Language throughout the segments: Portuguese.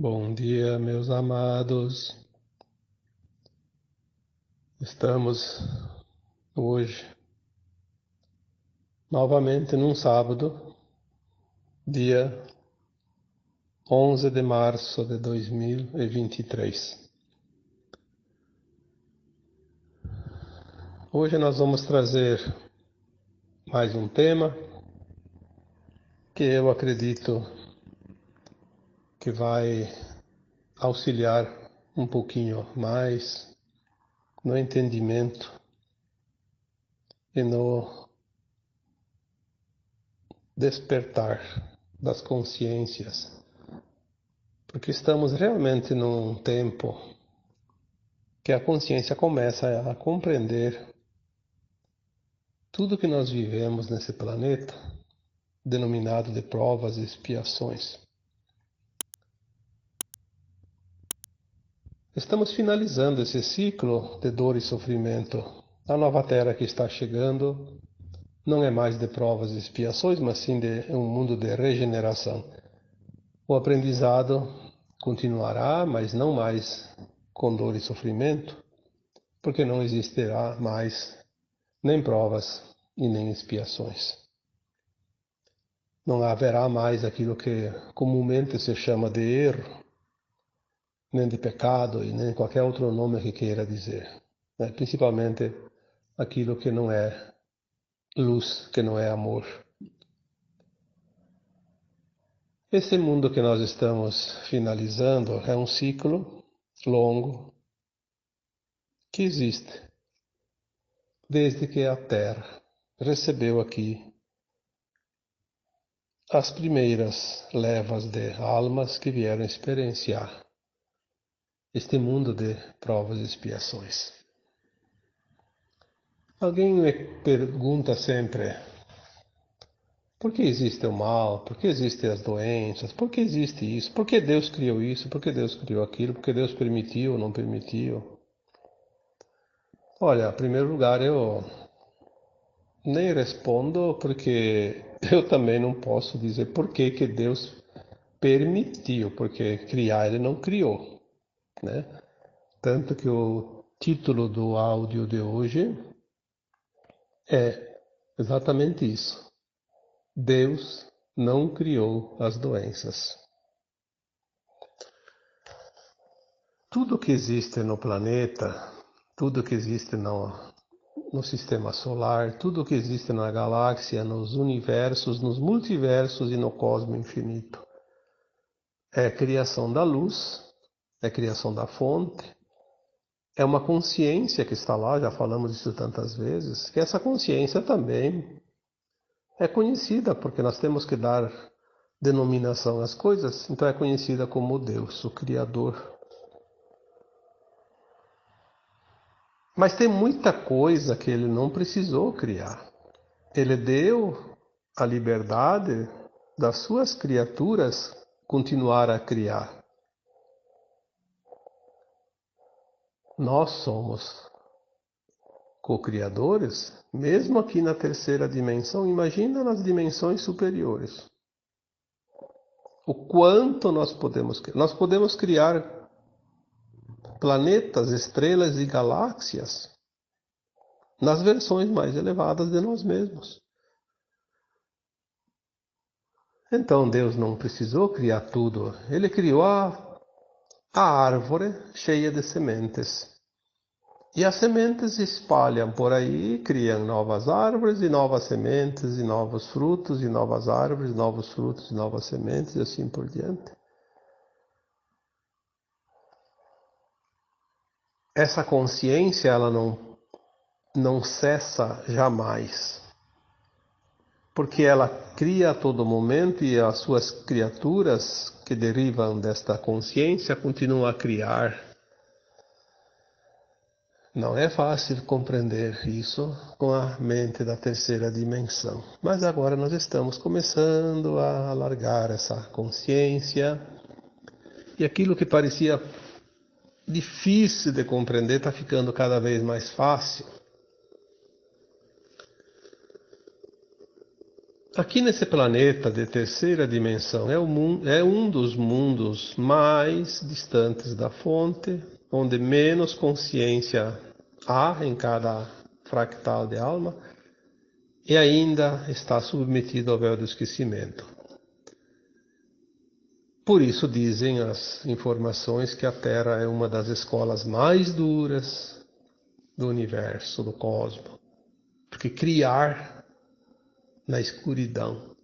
Bom dia, meus amados. Estamos hoje novamente num sábado, dia 11 de março de 2023. Hoje nós vamos trazer mais um tema que eu acredito que vai auxiliar um pouquinho mais no entendimento e no despertar das consciências, porque estamos realmente num tempo que a consciência começa a compreender tudo que nós vivemos nesse planeta, denominado de provas e expiações. Estamos finalizando esse ciclo de dor e sofrimento. A nova Terra que está chegando não é mais de provas e expiações, mas sim de um mundo de regeneração. O aprendizado continuará, mas não mais com dor e sofrimento, porque não existirá mais nem provas e nem expiações. Não haverá mais aquilo que comumente se chama de erro, nem de pecado e nem qualquer outro nome que queira dizer, né? Principalmente aquilo que não é luz, que não é amor. Esse mundo que nós estamos finalizando é um ciclo longo que existe desde que a Terra recebeu aqui as primeiras levas de almas que vieram experienciar este mundo de provas e expiações. Alguém me pergunta sempre: por que existe o mal? Por que existem as doenças? Por que existe isso? Por que Deus criou isso? Por que Deus criou aquilo? Por que Deus permitiu ou não permitiu? Olha, em primeiro lugar, eu nem respondo porque eu também não posso dizer por que que Deus permitiu, porque criar ele não criou, né? Tanto que o título do áudio de hoje é exatamente isso. Deus não criou as doenças. Tudo que existe no planeta, tudo que existe no sistema solar, tudo que existe na galáxia, nos universos, nos multiversos e no cosmos infinito, é criação da luz, é criação da fonte, é uma consciência que está lá, já falamos disso tantas vezes, que essa consciência também é conhecida, porque nós temos que dar denominação às coisas, então é conhecida como Deus, o Criador. Mas tem muita coisa que ele não precisou criar. Ele deu a liberdade das suas criaturas continuar a criar. Nós somos co-criadores, mesmo aqui na terceira dimensão, imagina nas dimensões superiores. O quanto nós podemos criar planetas, estrelas e galáxias nas versões mais elevadas de nós mesmos. Então Deus não precisou criar tudo. Ele criou a árvore cheia de sementes. E as sementes se espalham por aí, criam novas árvores e novas sementes, e novos frutos, e novas árvores, novos frutos, e novas sementes, e assim por diante. Essa consciência, ela não cessa jamais, porque ela cria a todo momento e as suas criaturas que derivam desta consciência continuam a criar. Não é fácil compreender isso com a mente da terceira dimensão, mas agora nós estamos começando a alargar essa consciência e aquilo que parecia difícil de compreender está ficando cada vez mais fácil. Aqui nesse planeta de terceira dimensão é um dos mundos mais distantes da fonte, onde menos consciência há em cada fractal de alma e ainda está submetido ao véu do esquecimento. Por isso dizem as informações que a Terra é uma das escolas mais duras do universo, do cosmos. Porque criar na escuridão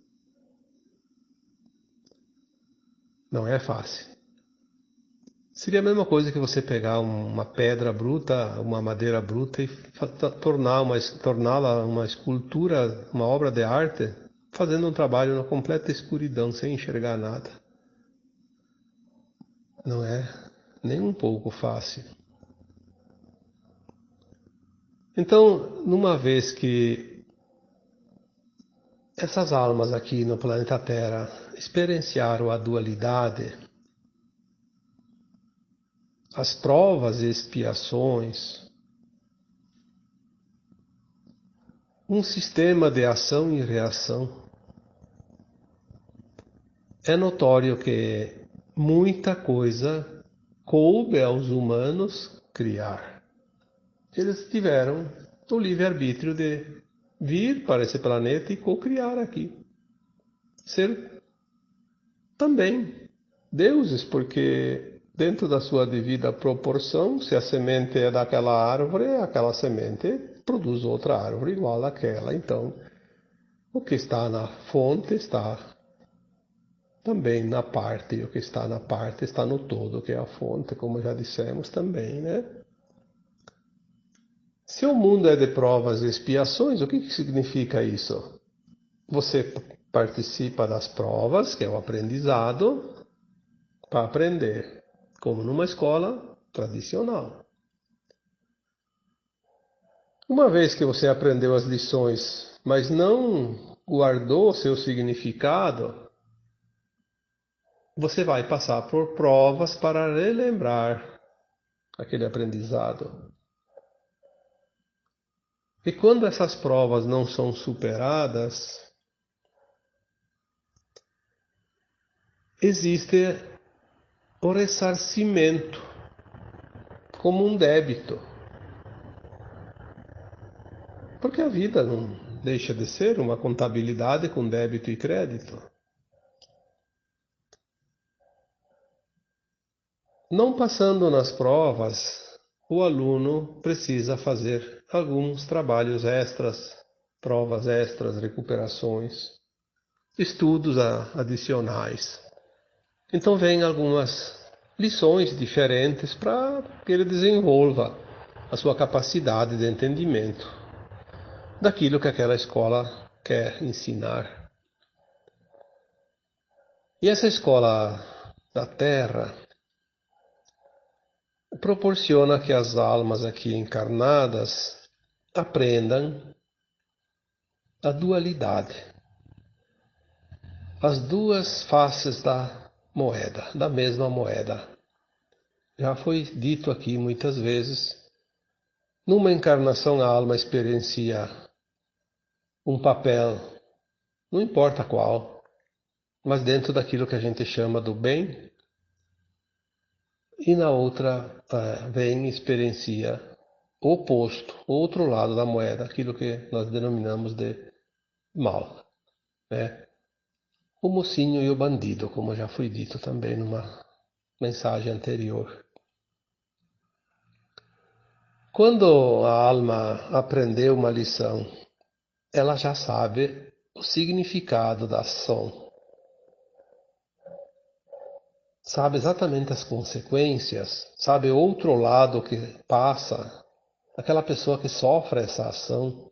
não é fácil. Seria a mesma coisa que você pegar uma pedra bruta, uma madeira bruta e torná-la uma escultura, uma obra de arte, fazendo um trabalho na completa escuridão, sem enxergar nada. Não é nem um pouco fácil. Então, numa vez que essas almas aqui no planeta Terra experienciaram a dualidade, as provas e expiações, um sistema de ação e reação, é notório que muita coisa coube aos humanos criar. Eles tiveram o livre-arbítrio de vir para esse planeta e co-criar aqui. Ser também deuses, porque dentro da sua devida proporção, se a semente é daquela árvore, aquela semente produz outra árvore igual àquela. Então, o que está na fonte está também na parte, e o que está na parte está no todo, que é a fonte, como já dissemos também, né? Se o mundo é de provas e expiações, o que significa isso? Você participa das provas, que é o aprendizado, para aprender, como numa escola tradicional. Uma vez que você aprendeu as lições, mas não guardou seu significado, você vai passar por provas para relembrar aquele aprendizado. E quando essas provas não são superadas, existe o ressarcimento como um débito. Porque a vida não deixa de ser uma contabilidade com débito e crédito. Não passando nas provas, o aluno precisa fazer alguns trabalhos extras, provas extras, recuperações, estudos adicionais. Então vem algumas lições diferentes para que ele desenvolva a sua capacidade de entendimento daquilo que aquela escola quer ensinar. E essa escola da Terra proporciona que as almas aqui encarnadas aprendam a dualidade, as duas faces da mesma moeda. Já foi dito aqui muitas vezes, numa encarnação a alma experiencia um papel, não importa qual, mas dentro daquilo que a gente chama do bem, e na outra vem e experiencia o oposto, o outro lado da moeda, aquilo que nós denominamos de mal, né? O mocinho e o bandido, como já foi dito também numa mensagem anterior. Quando a alma aprendeu uma lição, ela já sabe o significado da ação, sabe exatamente as consequências, sabe outro lado que passa, aquela pessoa que sofre essa ação.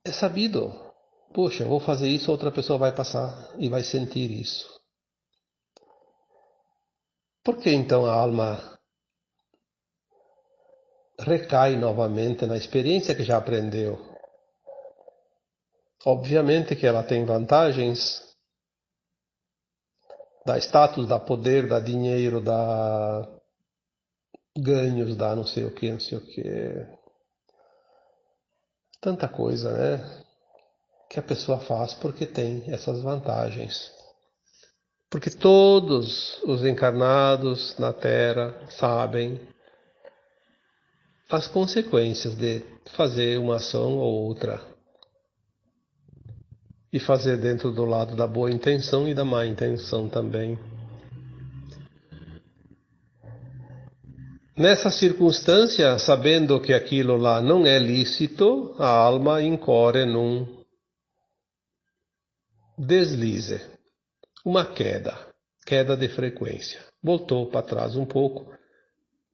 É sabido, poxa, eu vou fazer isso, outra pessoa vai passar e vai sentir isso. Por que então a alma recai novamente na experiência que já aprendeu? Obviamente que ela tem vantagens, dá status, dá poder, dá dinheiro, dá ganhos, dá não sei o que, não sei o que. Tanta coisa, né? Que a pessoa faz porque tem essas vantagens. Porque todos os encarnados na Terra sabem as consequências de fazer uma ação ou outra. E fazer dentro do lado da boa intenção e da má intenção também. Nessa circunstância, sabendo que aquilo lá não é lícito, a alma incorre num deslize, uma queda de frequência. Voltou para trás um pouco,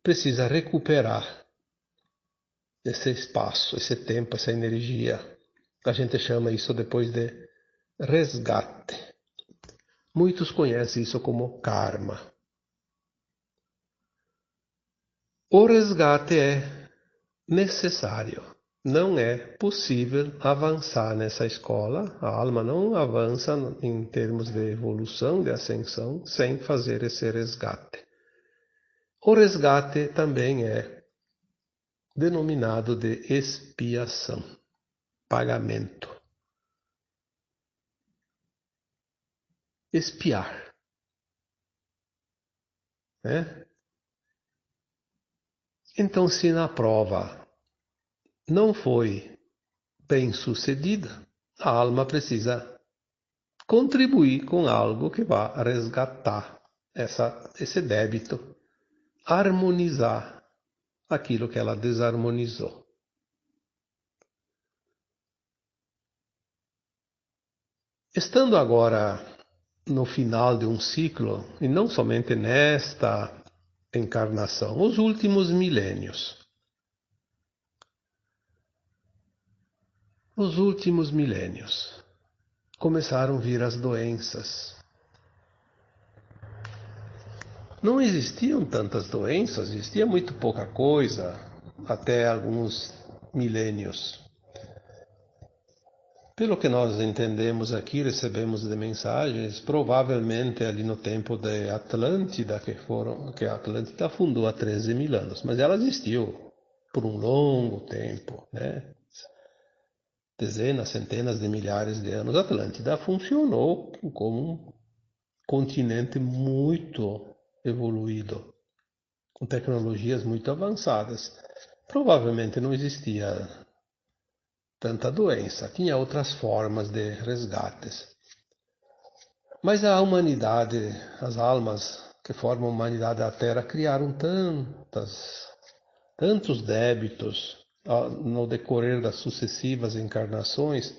precisa recuperar esse espaço, esse tempo, essa energia. A gente chama isso depois de resgate. Muitos conhecem isso como karma. O resgate é necessário. Não é possível avançar nessa escola, a alma não avança em termos de evolução, de ascensão, sem fazer esse resgate. O resgate também é denominado de expiação, pagamento. Expiar, né? Então, se na prova não foi bem sucedida, a alma precisa contribuir com algo que vá resgatar esse débito, harmonizar aquilo que ela desarmonizou. Estando agora no final de um ciclo, e não somente nesta encarnação, os últimos milênios. Os últimos milênios começaram a vir as doenças. Não existiam tantas doenças, existia muito pouca coisa até alguns milênios. Pelo que nós entendemos aqui, recebemos de mensagens, provavelmente ali no tempo de Atlântida, que a Atlântida fundou há 13 mil anos, mas ela existiu por um longo tempo, né? Dezenas, centenas de milhares de anos. A Atlântida funcionou como um continente muito evoluído, com tecnologias muito avançadas. Provavelmente não existia tanta doença, tinha outras formas de resgates. Mas a humanidade, as almas que formam a humanidade da Terra criaram tantos débitos no decorrer das sucessivas encarnações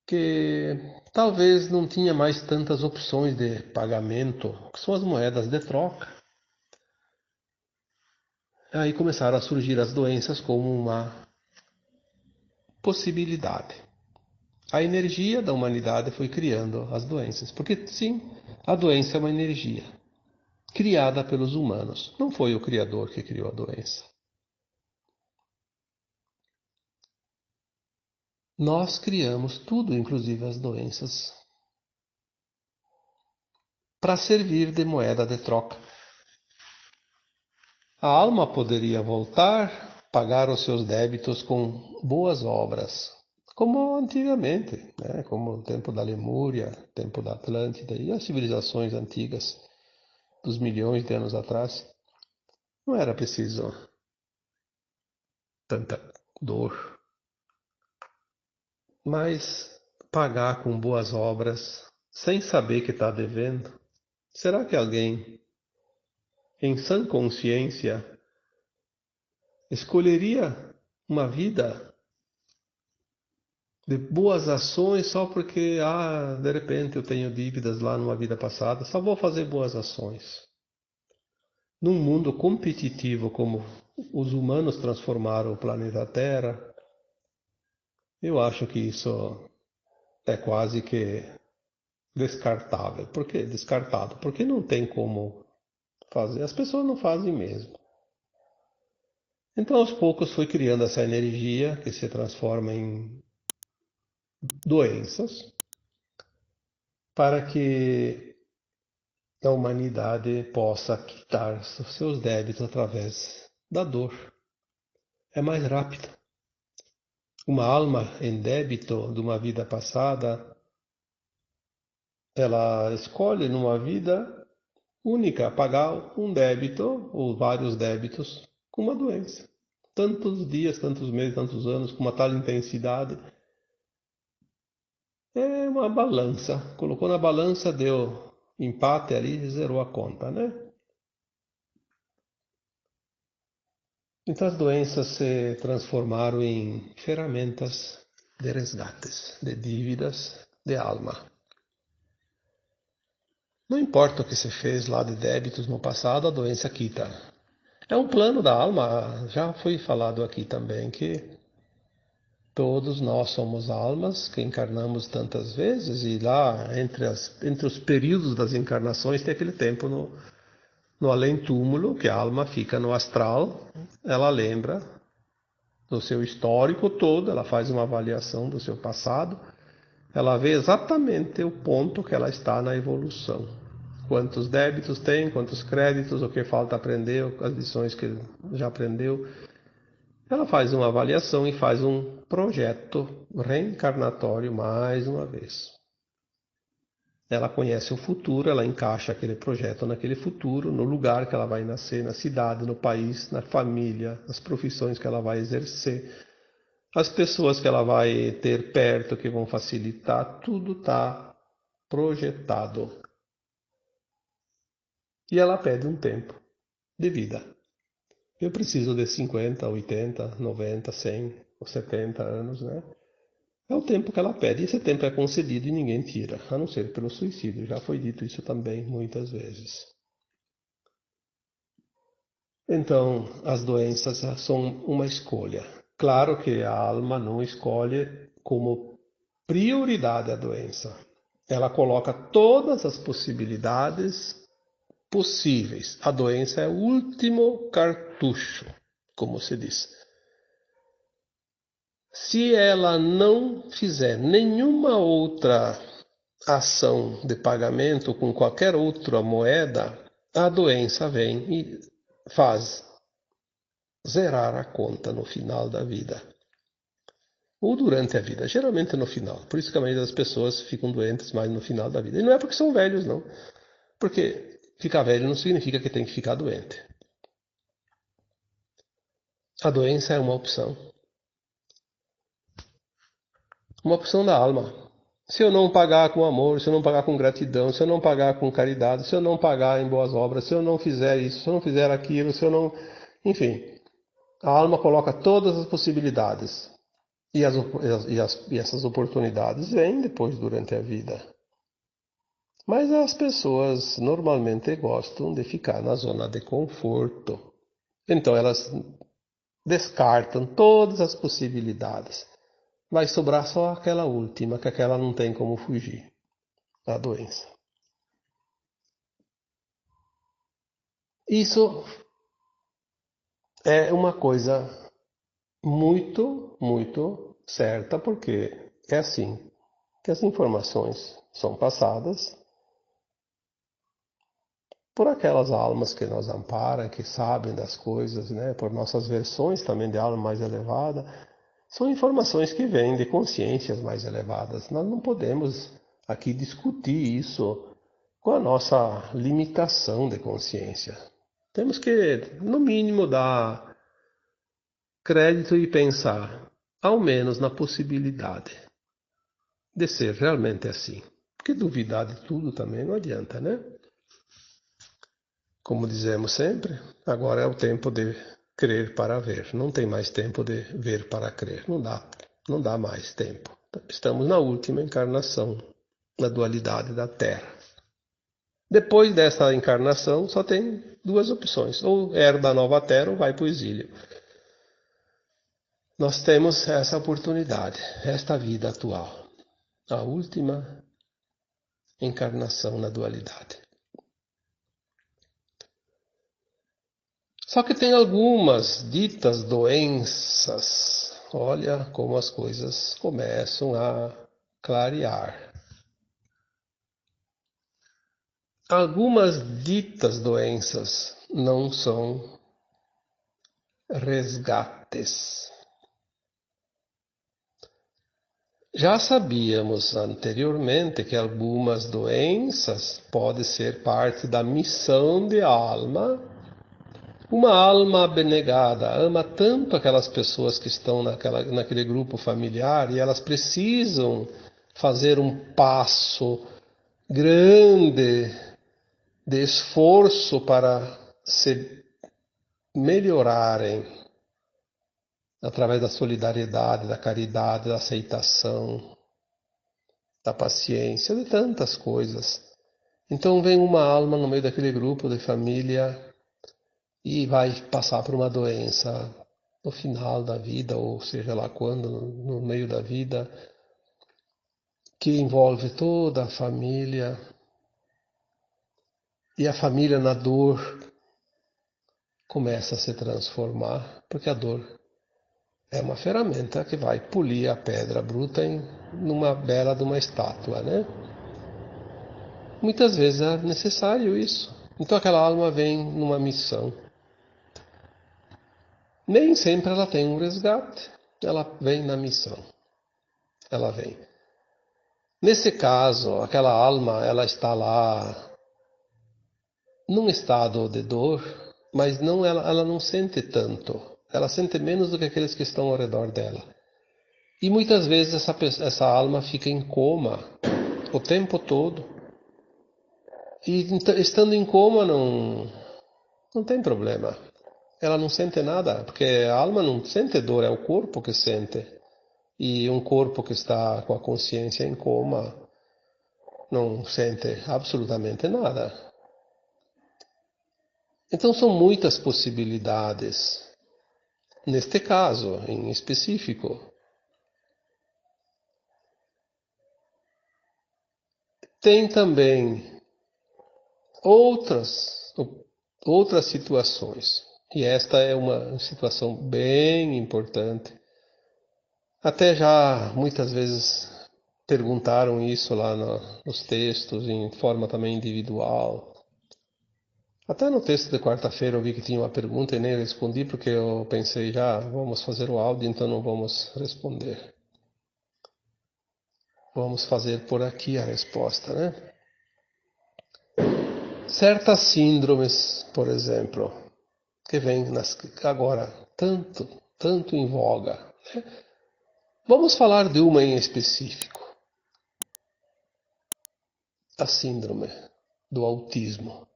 que talvez não tinha mais tantas opções de pagamento, que são as moedas de troca. Aí começaram a surgir as doenças como uma possibilidade. A energia da humanidade foi criando as doenças, porque sim, a doença é uma energia criada pelos humanos. Não foi o Criador que criou a doença. Nós criamos tudo, inclusive as doenças, para servir de moeda de troca. A alma poderia voltar, pagar os seus débitos com boas obras, como antigamente, né? Como no tempo da Lemúria, tempo da Atlântida e as civilizações antigas dos milhões de anos atrás. Não era preciso tanta dor, mas pagar com boas obras, sem saber que está devendo. Será que alguém, em sã consciência, escolheria uma vida de boas ações só porque, de repente eu tenho dívidas lá numa vida passada, só vou fazer boas ações? Num mundo competitivo como os humanos transformaram o planeta Terra, eu acho que isso é quase que descartável. Por que descartado? Porque não tem como fazer. As pessoas não fazem mesmo. Então, aos poucos, foi criando essa energia que se transforma em doenças para que a humanidade possa quitar seus débitos através da dor. É mais rápido. Uma alma em débito de uma vida passada, ela escolhe numa vida única pagar um débito ou vários débitos com uma doença. Tantos dias, tantos meses, tantos anos, com uma tal intensidade. É uma balança. Colocou na balança, deu empate ali e zerou a conta, né? Então as doenças se transformaram em ferramentas de resgates, de dívidas de alma. Não importa o que se fez lá de débitos no passado, a doença quita. É um plano da alma, já foi falado aqui também, que todos nós somos almas que encarnamos tantas vezes, e lá entre os períodos das encarnações tem aquele tempo no além-túmulo, que a alma fica no astral, ela lembra do seu histórico todo, ela faz uma avaliação do seu passado, ela vê exatamente o ponto que ela está na evolução. Quantos débitos tem, quantos créditos, o que falta aprender, as lições que já aprendeu. Ela faz uma avaliação e faz um projeto reencarnatório mais uma vez. Ela conhece o futuro, ela encaixa aquele projeto naquele futuro, no lugar que ela vai nascer, na cidade, no país, na família, nas profissões que ela vai exercer, as pessoas que ela vai ter perto que vão facilitar, tudo está projetado. E ela pede um tempo de vida. Eu preciso de 50, 80, 90, 100 ou 70 anos, né? É o tempo que ela pede. E esse tempo é concedido e ninguém tira, a não ser pelo suicídio. Já foi dito isso também muitas vezes. Então, as doenças são uma escolha. Claro que a alma não escolhe como prioridade a doença. Ela coloca todas as possibilidades possíveis. A doença é o último cartucho, como se diz. Se ela não fizer nenhuma outra ação de pagamento com qualquer outra moeda, a doença vem e faz zerar a conta no final da vida. Ou durante a vida, geralmente no final. Por isso que a maioria das pessoas ficam doentes mais no final da vida. E não é porque são velhos, não. Porque ficar velho não significa que tem que ficar doente. A doença é uma opção. Uma opção da alma. Se eu não pagar com amor, se eu não pagar com gratidão, se eu não pagar com caridade, se eu não pagar em boas obras, se eu não fizer isso, se eu não fizer aquilo, se eu não... Enfim, a alma coloca todas as possibilidades. E essas oportunidades vêm depois durante a vida. Mas as pessoas normalmente gostam de ficar na zona de conforto. Então elas descartam todas as possibilidades. Vai sobrar só aquela última, que aquela não tem como fugir, a doença. Isso é uma coisa muito, muito certa, porque é assim que as informações são passadas por aquelas almas que nos amparam, que sabem das coisas, né? Por nossas versões também de alma mais elevada. São informações que vêm de consciências mais elevadas. Nós não podemos aqui discutir isso com a nossa limitação de consciência. Temos que, no mínimo, dar crédito e pensar, ao menos, na possibilidade de ser realmente assim. Porque duvidar de tudo também não adianta, né? Como dizemos sempre, agora é o tempo de crer para ver. Não tem mais tempo de ver para crer. Não dá mais tempo. Estamos na última encarnação, na dualidade da Terra. Depois dessa encarnação, só tem duas opções. Ou herda a nova Terra ou vai para o exílio. Nós temos essa oportunidade, esta vida atual. A última encarnação na dualidade. Só que tem algumas ditas doenças. Olha como as coisas começam a clarear. Algumas ditas doenças não são resgates. Já sabíamos anteriormente que algumas doenças podem ser parte da missão de alma. Uma alma abnegada ama tanto aquelas pessoas que estão naquele grupo familiar e elas precisam fazer um passo grande de esforço para se melhorarem através da solidariedade, da caridade, da aceitação, da paciência, de tantas coisas. Então vem uma alma no meio daquele grupo de família e vai passar por uma doença no final da vida, ou seja lá quando, no meio da vida, que envolve toda a família, e a família na dor começa a se transformar, porque a dor é uma ferramenta que vai polir a pedra bruta numa bela de uma estátua, né? Muitas vezes é necessário isso. Então aquela alma vem numa missão. Nem sempre ela tem um resgate, ela vem na missão. Ela vem. Nesse caso, aquela alma, ela está lá num estado de dor, mas ela não sente tanto. Ela sente menos do que aqueles que estão ao redor dela. E muitas vezes essa alma fica em coma o tempo todo. E estando em coma não tem problema. Ela não sente nada, porque a alma não sente dor, é o corpo que sente. E um corpo que está com a consciência em coma não sente absolutamente nada. Então são muitas possibilidades. Neste caso, em específico, tem também outras situações. E esta é uma situação bem importante. Até já muitas vezes perguntaram isso lá nos textos, em forma também individual. Até no texto de quarta-feira eu vi que tinha uma pergunta e nem respondi porque eu pensei já, vamos fazer o áudio, então não vamos responder. Vamos fazer por aqui a resposta, né? Certas síndromes, por exemplo, que vêm agora tanto em voga, né? Vamos falar de uma em específico, a síndrome do autismo.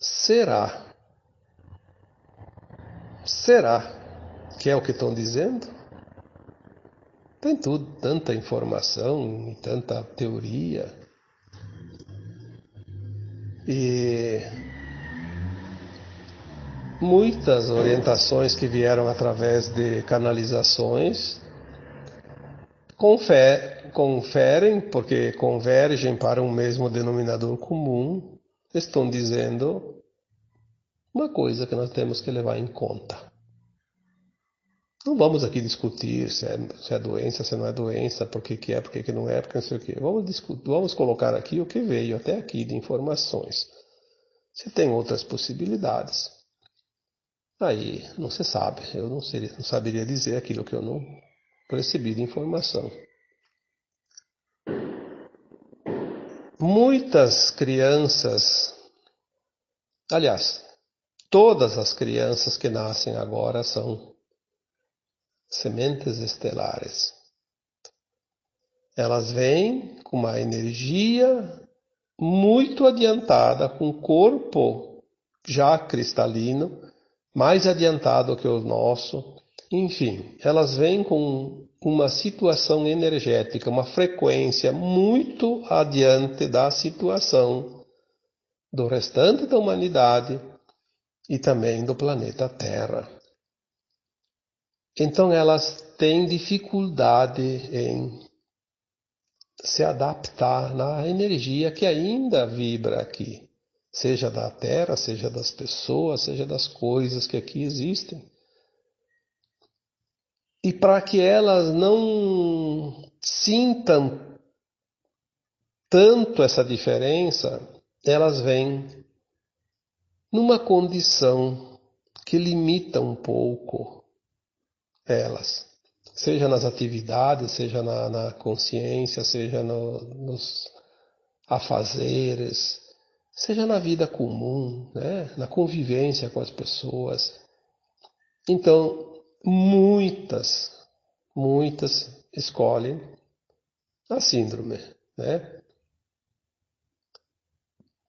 Será que é o que estão dizendo? Tem tudo, tanta informação e tanta teoria. E muitas orientações que vieram através de canalizações conferem, porque convergem para um mesmo denominador comum, estão dizendo uma coisa que nós temos que levar em conta. Não vamos aqui discutir se é doença, se não é doença, por que é, por que não é, porque não sei o quê. Vamos colocar aqui o que veio até aqui de informações. Se tem outras possibilidades, aí não se sabe. Eu não saberia dizer aquilo que eu não recebi de informação. Muitas crianças, aliás, todas as crianças que nascem agora são sementes estelares. Elas vêm com uma energia muito adiantada, com o corpo já cristalino, mais adiantado que o nosso. Enfim, elas vêm com uma situação energética, uma frequência muito adiante da situação do restante da humanidade e também do planeta Terra. Então elas têm dificuldade em se adaptar na energia que ainda vibra aqui, seja da Terra, seja das pessoas, seja das coisas que aqui existem. E para que elas não sintam tanto essa diferença, elas vêm numa condição que limita um pouco elas, seja nas atividades, seja na consciência, seja nos afazeres, seja na vida comum, né? Na convivência com as pessoas. Então, muitas escolhem a síndrome, né?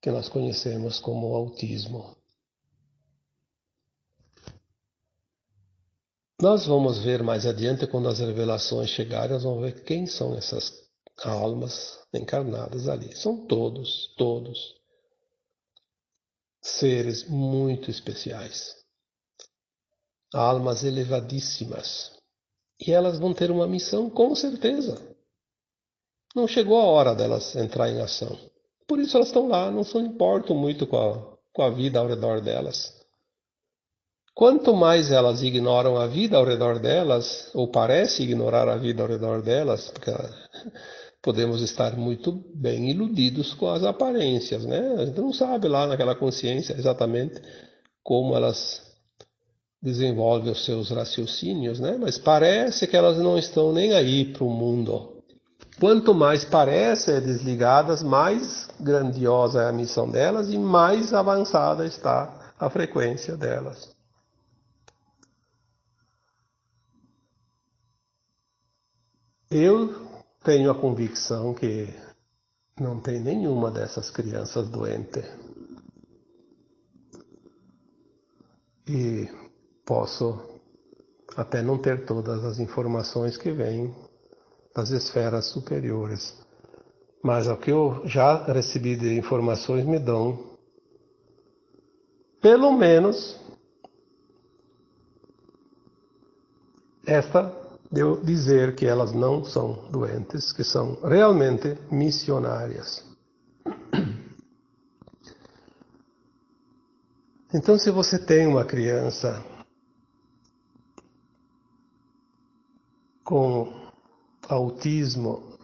Que nós conhecemos como autismo. Nós vamos ver mais adiante, quando as revelações chegarem, nós vamos ver quem são essas almas encarnadas ali. São todos seres muito especiais, almas elevadíssimas. E elas vão ter uma missão, com certeza. Não chegou a hora delas entrar em ação. Por isso elas estão lá, não se importam muito com a vida ao redor delas. Quanto mais elas ignoram a vida ao redor delas, ou parece ignorar a vida ao redor delas, porque podemos estar muito bem iludidos com as aparências, né? A gente não sabe lá naquela consciência exatamente como elas desenvolvem os seus raciocínios, né? Mas parece que elas não estão nem aí para o mundo. Quanto mais parecem desligadas, mais grandiosa é a missão delas e mais avançada está a frequência delas. Eu tenho a convicção que não tem nenhuma dessas crianças doente. E posso até não ter todas as informações que vêm das esferas superiores. Mas o que eu já recebi de informações me dão, pelo menos, esta de eu dizer que elas não são doentes, que são realmente missionárias. Então, se você tem uma criança com autismo,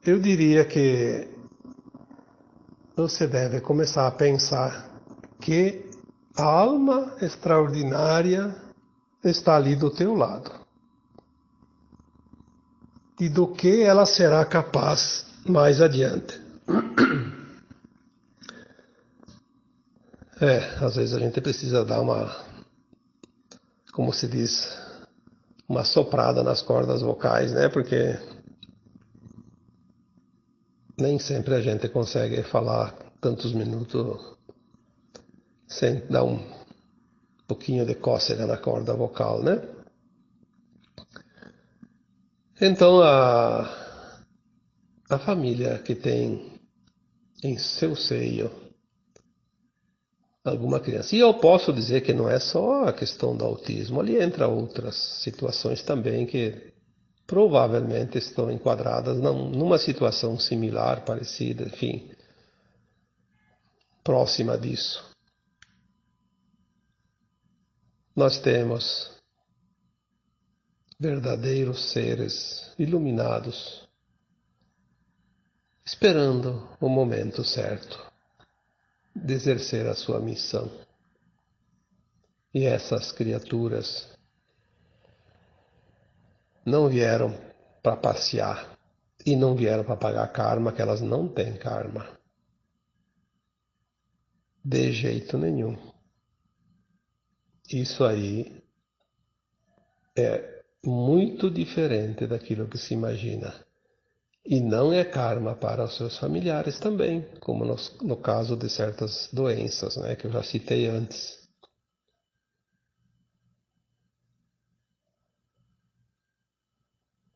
eu diria que você deve começar a pensar que a alma extraordinária está ali do teu lado. E do que ela será capaz mais adiante. Às vezes a gente precisa dar como se diz, uma soprada nas cordas vocais, né? Porque nem sempre a gente consegue falar tantos minutos sem dar um pouquinho de cócega na corda vocal, né? Então a família que tem em seu seio alguma criança. E eu posso dizer que não é só a questão do autismo, ali entra outras situações também que provavelmente estão enquadradas numa situação similar, parecida, enfim, próxima disso. Nós temos verdadeiros seres iluminados, esperando o momento certo de exercer a sua missão. E essas criaturas não vieram para passear e não vieram para pagar karma, que elas não têm karma. De jeito nenhum. Isso aí é muito diferente daquilo que se imagina. E não é karma para os seus familiares também, como no caso de certas doenças, né, que eu já citei antes.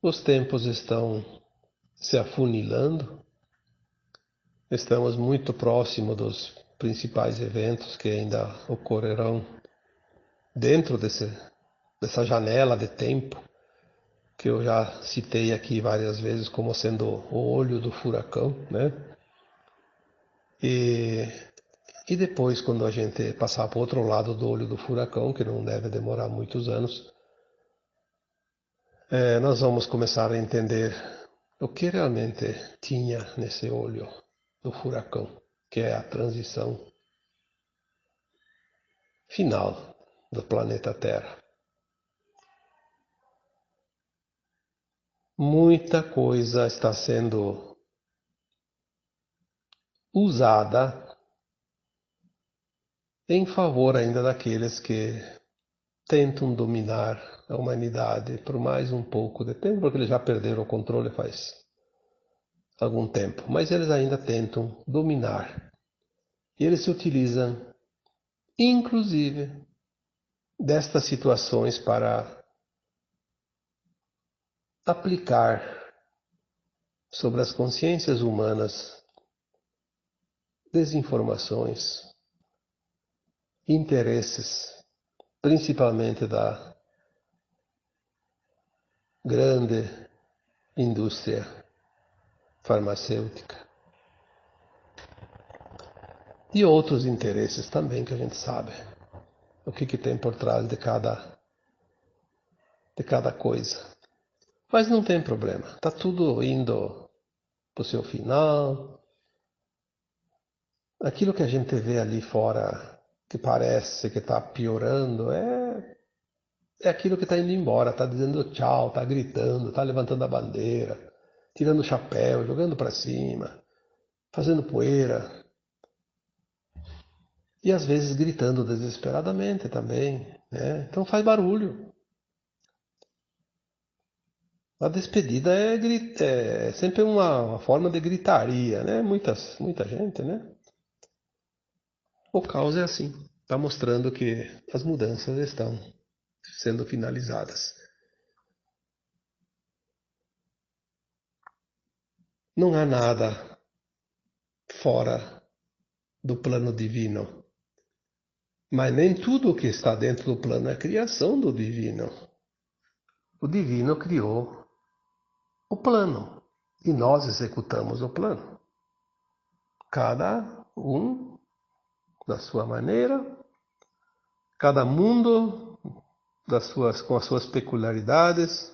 Os tempos estão se afunilando, estamos muito próximo dos principais eventos que ainda ocorrerão dentro dessa janela de tempo que eu já citei aqui várias vezes como sendo o olho do furacão, né? E depois, quando a gente passar para o outro lado do olho do furacão, que não deve demorar muitos anos, nós vamos começar a entender o que realmente tinha nesse olho do furacão, que é a transição final do planeta Terra. Muita coisa está sendo usada em favor ainda daqueles que tentam dominar a humanidade por mais um pouco de tempo, porque eles já perderam o controle faz algum tempo, mas eles ainda tentam dominar. E eles se utilizam, inclusive, destas situações para aplicar sobre as consciências humanas desinformações, interesses, principalmente da grande indústria farmacêutica e outros interesses também que a gente sabe o que tem por trás de cada coisa. Mas não tem problema, está tudo indo para o seu final. Aquilo que a gente vê ali fora, que parece que está piorando, é aquilo que está indo embora, está dizendo tchau, está gritando, está levantando a bandeira, tirando o chapéu, jogando para cima, fazendo poeira. E às vezes gritando desesperadamente também, né? Então faz barulho. A despedida é sempre uma forma de gritaria, né? Muita gente, né? O caos é assim. Está mostrando que as mudanças estão sendo finalizadas. Não há nada fora do plano divino. Mas nem tudo o que está dentro do plano é criação do divino. O divino criou o plano e nós executamos o plano. Cada um da sua maneira, cada mundo com as suas peculiaridades,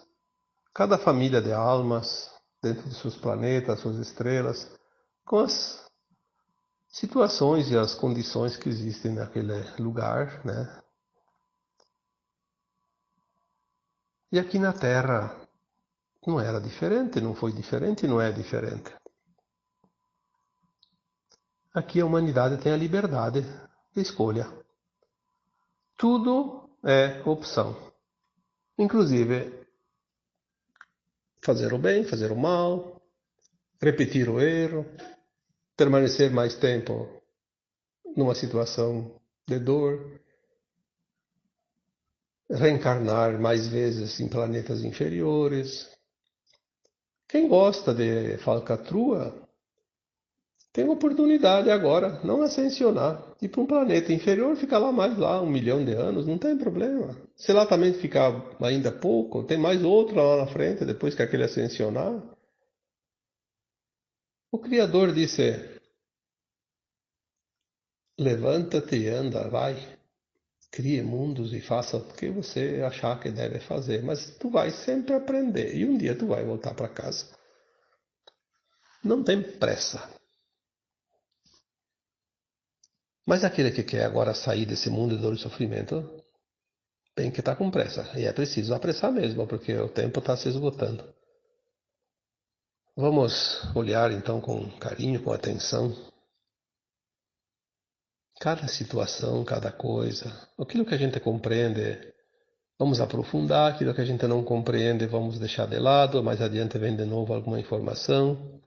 cada família de almas dentro de seus planetas, suas estrelas, com as situações e as condições que existem naquele lugar, né? E aqui na Terra não era diferente, não foi diferente e não é diferente. Aqui a humanidade tem a liberdade de escolha. Tudo é opção. Inclusive fazer o bem, fazer o mal, repetir o erro, permanecer mais tempo numa situação de dor, reencarnar mais vezes em planetas inferiores. Quem gosta de falcatrua tem oportunidade agora, não ascensionar, ir para um planeta inferior, ficar lá mais lá 1 milhão de anos, não tem problema. Se lá também ficar ainda pouco, tem mais outro lá na frente, depois que aquele ascensionar. O Criador disse, levanta-te e anda, vai, crie mundos e faça o que você achar que deve fazer, mas tu vai sempre aprender e um dia tu vai voltar para casa. Não tem pressa. Mas aquele que quer agora sair desse mundo de dor e sofrimento, tem que estar com pressa. E é preciso apressar mesmo, porque o tempo está se esgotando. Vamos olhar então com carinho, com atenção, cada situação, cada coisa. Aquilo que a gente compreende, vamos aprofundar. Aquilo que a gente não compreende, vamos deixar de lado. Mais adiante vem de novo alguma informação.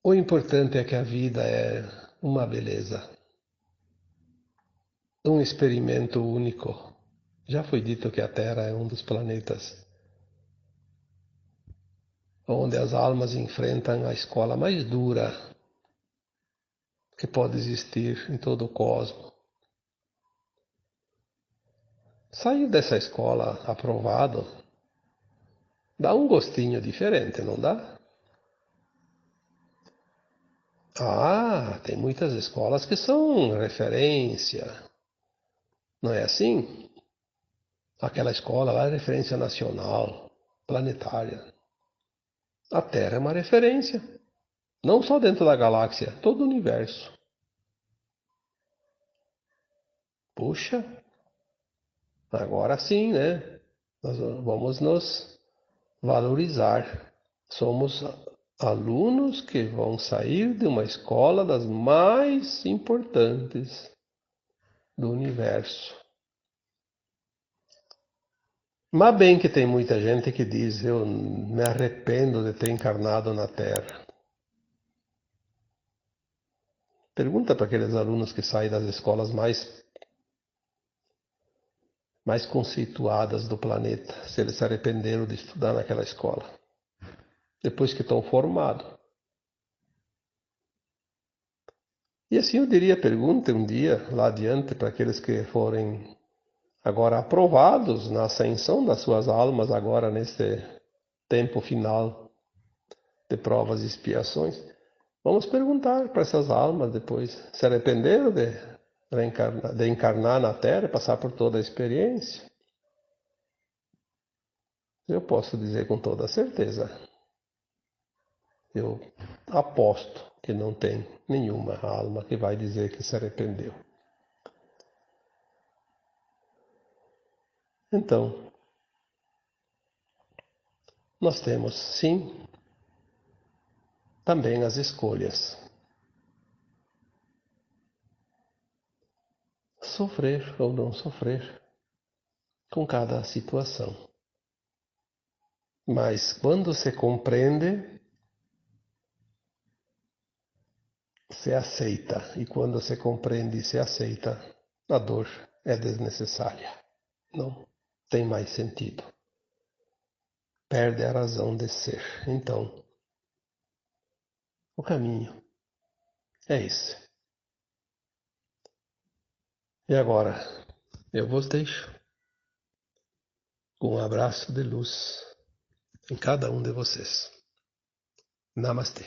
O importante é que a vida é uma beleza, um experimento único. Já foi dito que a Terra é um dos planetas onde as almas enfrentam a escola mais dura que pode existir em todo o cosmos. Sair dessa escola aprovado dá um gostinho diferente, não dá? Ah, tem muitas escolas que são referência, não é assim? Aquela escola lá é referência nacional, planetária. A Terra é uma referência, não só dentro da galáxia, todo o universo. Puxa, agora sim, né? Nós vamos nos valorizar. Somos alunos que vão sair de uma escola das mais importantes do universo. Mas bem que tem muita gente que diz: eu me arrependo de ter encarnado na Terra. Pergunta para aqueles alunos que saem das escolas mais conceituadas do planeta se eles se arrependeram de estudar naquela escola. Depois que estão formados. E assim eu diria: pergunte um dia lá adiante para aqueles que forem agora aprovados na ascensão das suas almas, agora neste tempo final de provas e expiações. Vamos perguntar para essas almas depois: se arrependeram de encarnar na Terra e passar por toda a experiência? Eu posso dizer com toda certeza, eu aposto que não tem nenhuma alma que vai dizer que se arrependeu. Então, nós temos sim também as escolhas. Sofrer ou não sofrer com cada situação. Mas quando se compreende, se aceita. E quando se compreende e se aceita, a dor é desnecessária. Não tem mais sentido. Perde a razão de ser. Então, o caminho é esse. E agora, eu vos deixo com um abraço de luz em cada um de vocês. Namastê.